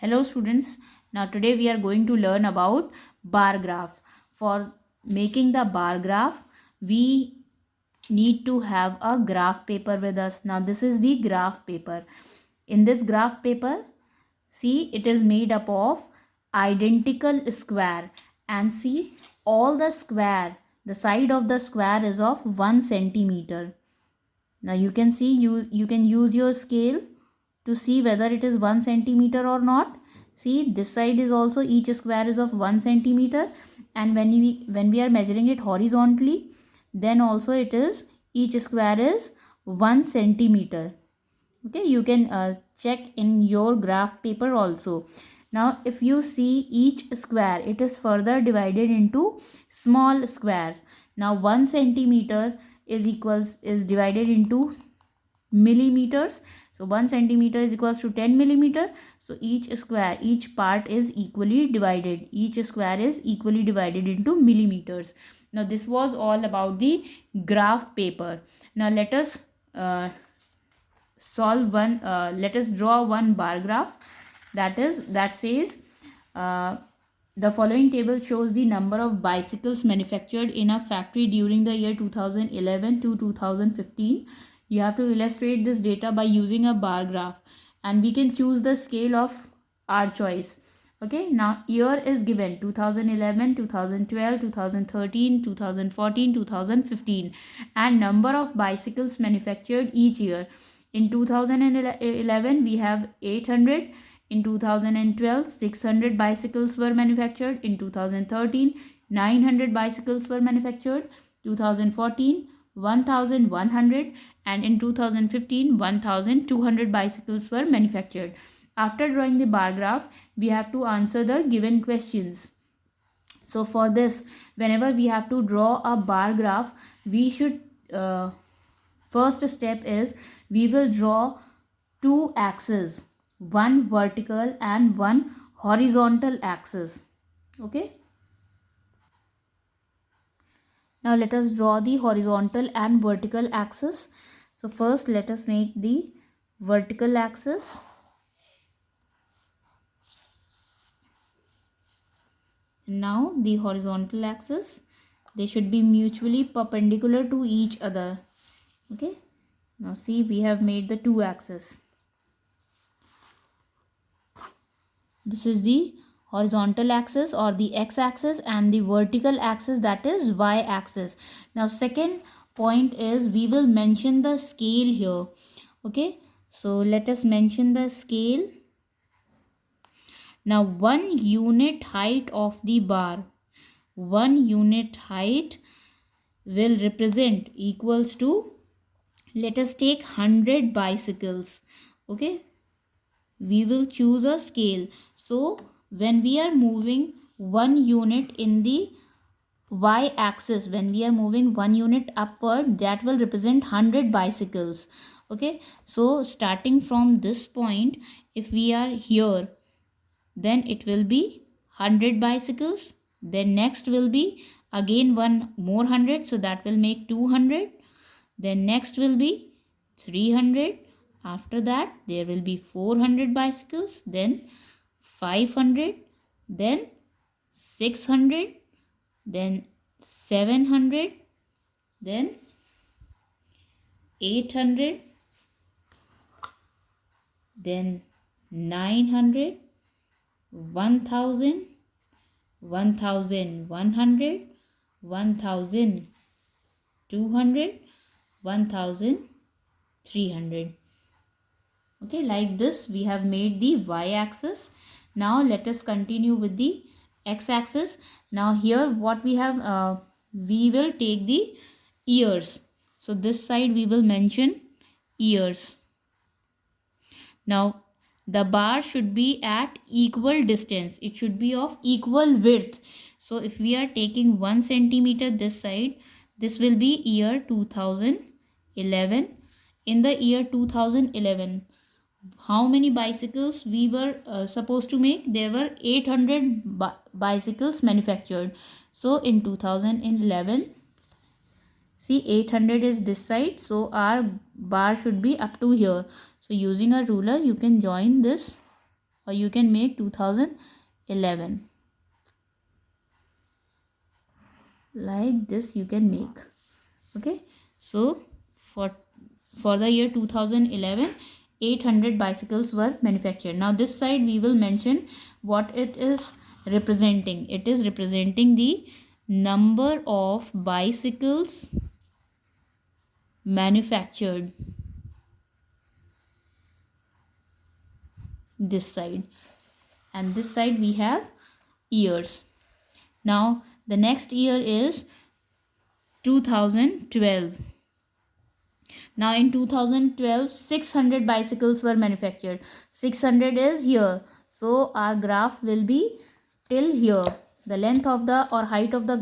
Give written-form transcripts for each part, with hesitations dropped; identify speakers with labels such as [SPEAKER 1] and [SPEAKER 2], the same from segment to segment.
[SPEAKER 1] Hello students, now today we are going to learn about bar graph. For making the bar graph, we need to have a graph paper with us. Now this is the graph paper. In this graph paper, see, it is made up of identical square, and see, all the square, the side of the square is of 1 centimeter. Now you can see, you can use your scale to see whether it is 1 centimeter or not. See, this side is also, each square is of 1 centimeter, and when we are measuring it horizontally, then also it is, each square is 1 centimeter. Okay, you can check in your graph paper also. Now if you see each square, it is further divided into small squares. Now 1 centimeter is divided into millimeters. So 1 centimeter is equals to 10 millimeter. So each part is equally divided. Each square is equally divided into millimeters. Now this was all about the graph paper. Now let us let us draw one bar graph that says, uh, the following table shows the number of bicycles manufactured in a factory during the year 2011 to 2015. You have to illustrate this data by using a bar graph, and we can choose the scale of our choice. Okay, now year is given 2011, 2012, 2013, 2014, 2015, and number of bicycles manufactured each year. In 2011 we have 800. In 2012 600 bicycles were manufactured. In 2013 900 bicycles were manufactured. 2014 1100, and in 2015 1200 bicycles were manufactured. After drawing the bar graph, we have to answer the given questions. So for this, whenever we have to draw a bar graph, we should first step is, we will draw two axes, one vertical and one horizontal axis. Okay, now let us draw the horizontal and vertical axis. So first let us make the vertical axis. Now the horizontal axis, they should be mutually perpendicular to each other. Okay, now see, we have made the two axes. This is the horizontal axis or the x-axis, and the vertical axis, that is y-axis. Now second point is, we will mention the scale here. Okay, so let us mention the scale. Now 1 unit height of the bar, 1 unit height will represent equals to, let us take 100 bicycles. Okay, we will choose a scale. So when we are moving 1 unit in the y axis, when we are moving 1 unit upward, that will represent 100 bicycles. Okay, so starting from this point, if we are here, then it will be 100 bicycles. Then next will be again one more 100, so that will make 200. Then next will be 300. After that there will be 400 bicycles, then 500, then 600, then 700, then 800, then 900, 1000, 1100, 1200, 1300. Okay, like this we have made the y-axis. Now let us continue with the x-axis. Now here what we have, we will take the ears. So this side we will mention ears. Now the bar should be at equal distance, it should be of equal width. So if we are taking 1 centimeter this side, this will be year 2011. In the year 2011, how many bicycles we were supposed to make? There were 800 bicycles manufactured. So in 2011, see, 800 is this side, so our bar should be up to here. So using a ruler you can join this or you can make 2011. Like this you can make. Okay, so for the year 2011, 800 bicycles were manufactured. Now this side we will mention what it is representing. It is representing the number of bicycles manufactured, this side, and this side we have years. Now the next year is 2012. Now in 2012, 600 bicycles were manufactured. 600 is here, so our graph will be till here. The length of the or height of the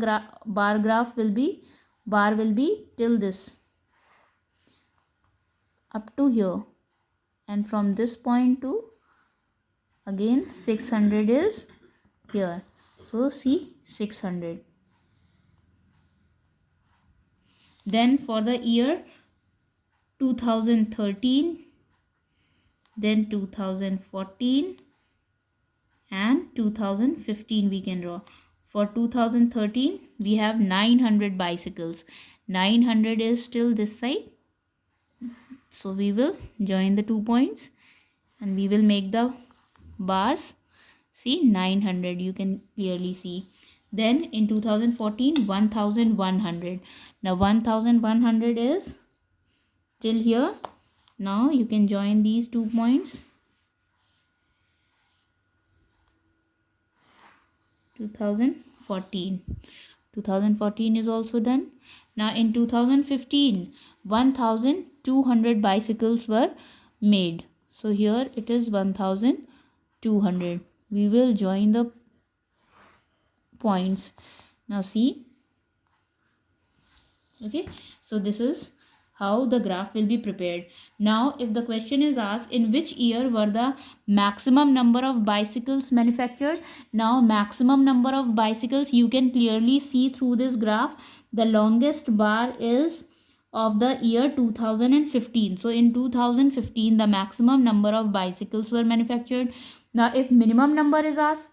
[SPEAKER 1] bar graph will be till this, up to here, and from this point to again 600 is here. So see 600. Then for the year 2013, then 2014 and 2015 we can draw. For 2013 we have 900 bicycles. 900 is still this side, so we will join the 2 points and we will make the bars. See 900, you can clearly see. Then in 2014, 1100. Now 1100 is till here. Now you can join these 2 points. 2014. 2014 is also done. Now in 2015, 1200 bicycles were made. So here it is 1200. We will join the points. Now see. Okay, so this is how the graph will be prepared. Now if the question is asked, in which year were the maximum number of bicycles manufactured? Now maximum number of bicycles, you can clearly see through this graph. The longest bar is of the year 2015. So in 2015 the maximum number of bicycles were manufactured. Now if minimum number is asked,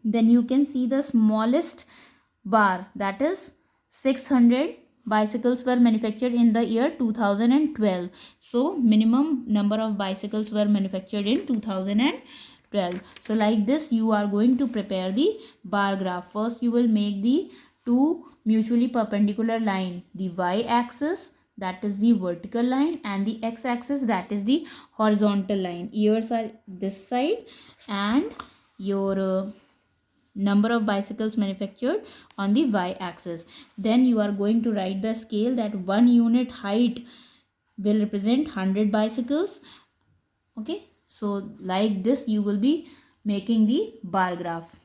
[SPEAKER 1] then you can see the smallest bar, that is 600 bicycles were manufactured in the year 2012. So minimum number of bicycles were manufactured in 2012. So like this you are going to prepare the bar graph. First you will make the two mutually perpendicular line, the y-axis, that is the vertical line, and the x-axis, that is the horizontal line. Years are this side and your number of bicycles manufactured on the y-axis. Then you are going to write the scale that 1 unit height will represent 100 bicycles. Okay, so like this you will be making the bar graph.